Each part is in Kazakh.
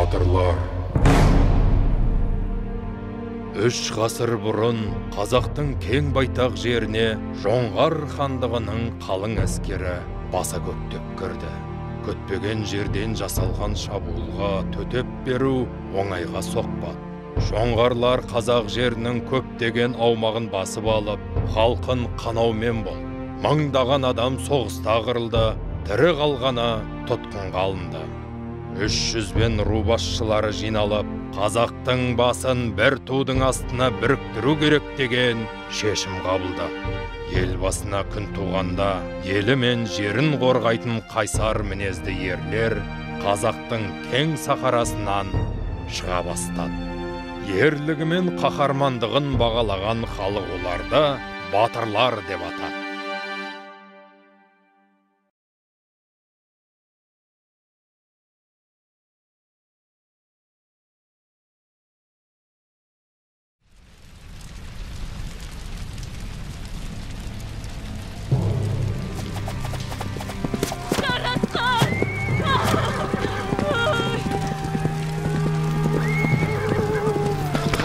Батырлар. 3 ғасыр бұрын қазақтың кең байтақ жеріне Жоңғар хандығының қалың әскері баса көктеп кірді. Көтпеген жерден жасалған шабуылға төтеп беру оңайға соқпады. Жоңғарлар қазақ жерінің көптеген аумағын басып алып, халқын қанаумен болды. Мыңдаған адам соғыста қырылды, тірі қалғаны тұтқынға алынды. 300 ру басшылары жиналып, қазақтың басын бір тудың астына біріктіру керек деген шешім қабылдады. Ел басына күн туғанда, елі мен жерін қорғайтын қайсар мінезді ерлер қазақтың кең сахарасынан шыға бастады. Ерлігі мен қаһармандығын бағалаған халық оларды батырлар деп атады.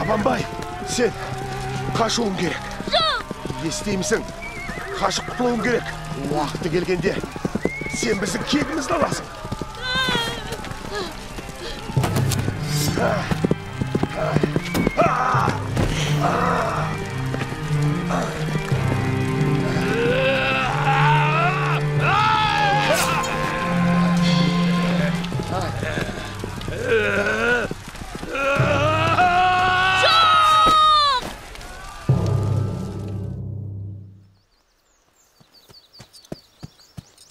Қабанбай, сен қашуың керек. Естеймісің? Қашып құтылуың керек. Уақыты келгенде сен біздің кегімізді аласың.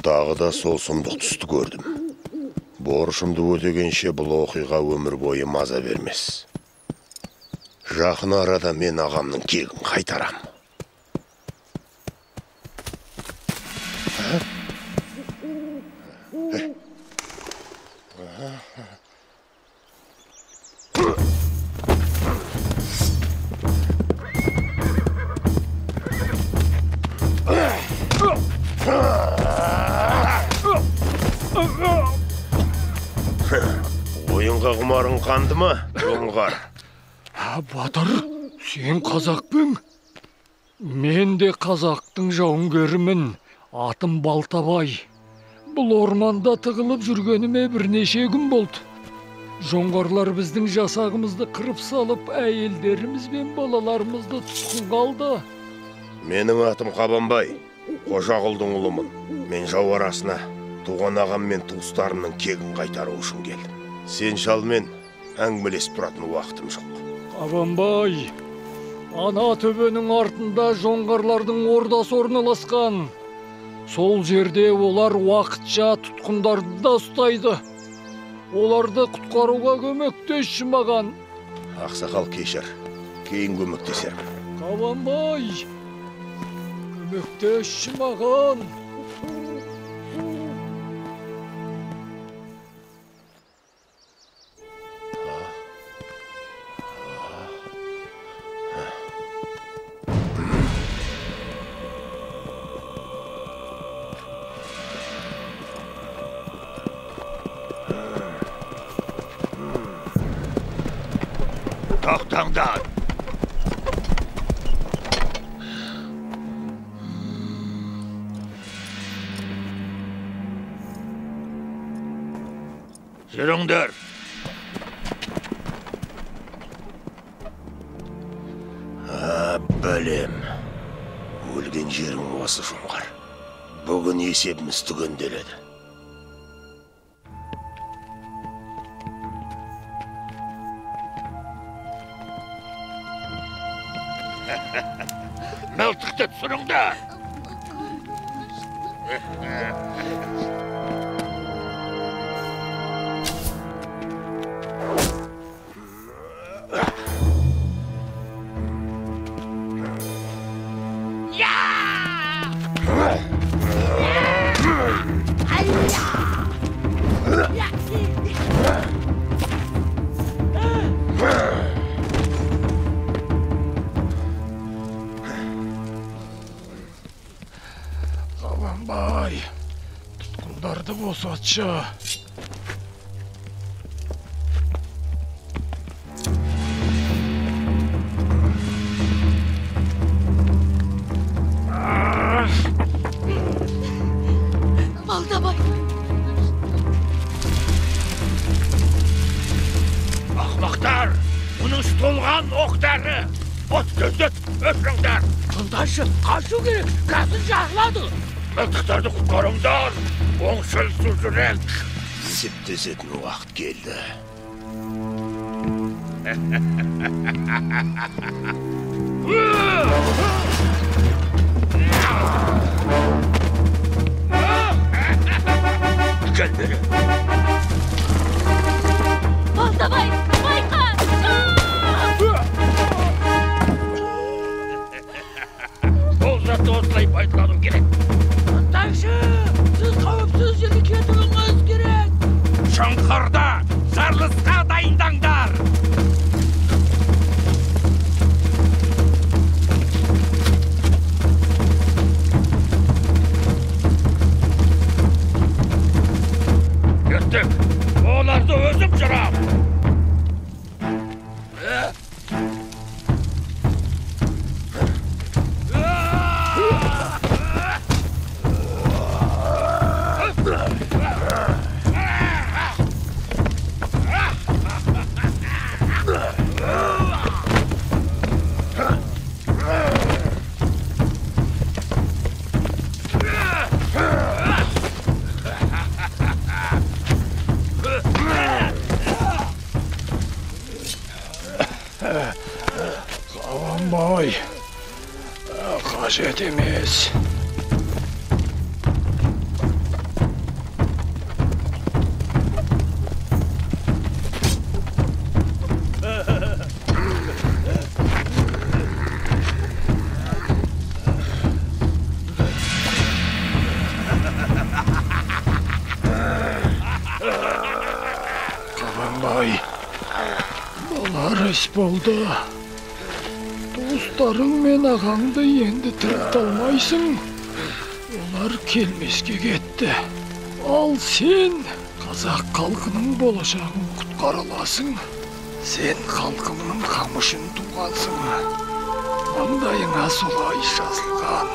Тағы да сол сұмдық түсті көрдім. Борышымды өтегенше бұл оқиға өмір бойы маза бермес. Жақын арада мен ағамның кегін қайтарам. Ойынға құмарың қанды ма, Жоңғар? Батыр, сен қазақпың? Мен де қазақтың жауынгерімін, атым Балтабай. Бұл орманда тығылып жүргеніме бірнеше күн болды. Жоңғарлар біздің жасағымызды қырып салып, әйелдеріміз бен балаларымызды тұтқынға алды. Менің атым Қабанбай, Қожағұлдың ұлымын. Мен жау арасына туған ағам мен туыстарымның кегін қайтару үшін келдім. Сен шалмен әңгімелесіп тұратын уақытым жоқ. Қабанбай, ана төбенің артында жоңғарлардың ордасы орналасқан. Сол жерде олар уақытша тұтқындарды да ұстайды. Оларды құтқаруға көмектесші маған. Ақсақал, кешір, кейін көмектесермін. Қабанбай, көмектесші маған. Тоқтаңдар! Жүріңдер! Бәлем, өлген жерің осы, Жоңғар. Бүгін есебіміз түгенделеді. Мылтықты түсіріңдер! Қабанбай, тұтқындарды босатшы. Көздет, өшіңдер! Тылдашы, қашу керек, қазір жағылады. Мылтықтарды құтқарыңдар! Оңшыл су жүрек! Септесетін уақыт келді. Gel beri. Балтабай, байқа! Сол затты осылай пайдалану керек. Тылдашы, сіз қауіпсіз жерге кетуіңіз керек. Шұңқырда жарылысқа дайындаңдар. Кеттік, оларды өзім жырам. Қабанбай, қажет емес. Қабанбай, болар іс болды. Туыстарың мен ағаңды енді тірілте алмайсың. Олар келмеске кетті. Ал сен қазақ халқының болашағын құтқара аласың. Сен халқыңның қамышын туғансың. Маңдайыңа солай жазылған.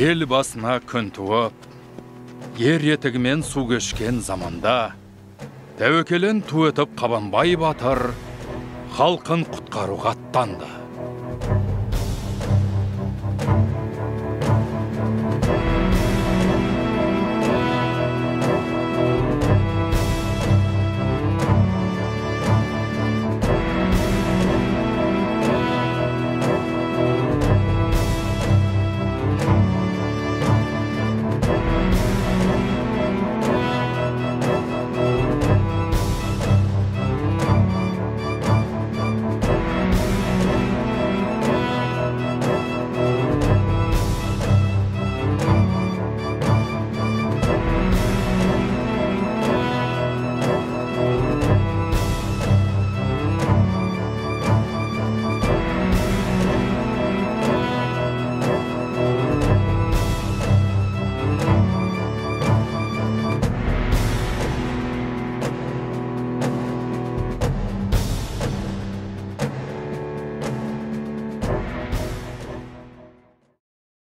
Ел басына күн туып, ер етігімен су кешкен заманда, тәуекелін ту етіп Қабанбай батыр халқын құтқаруға аттанды.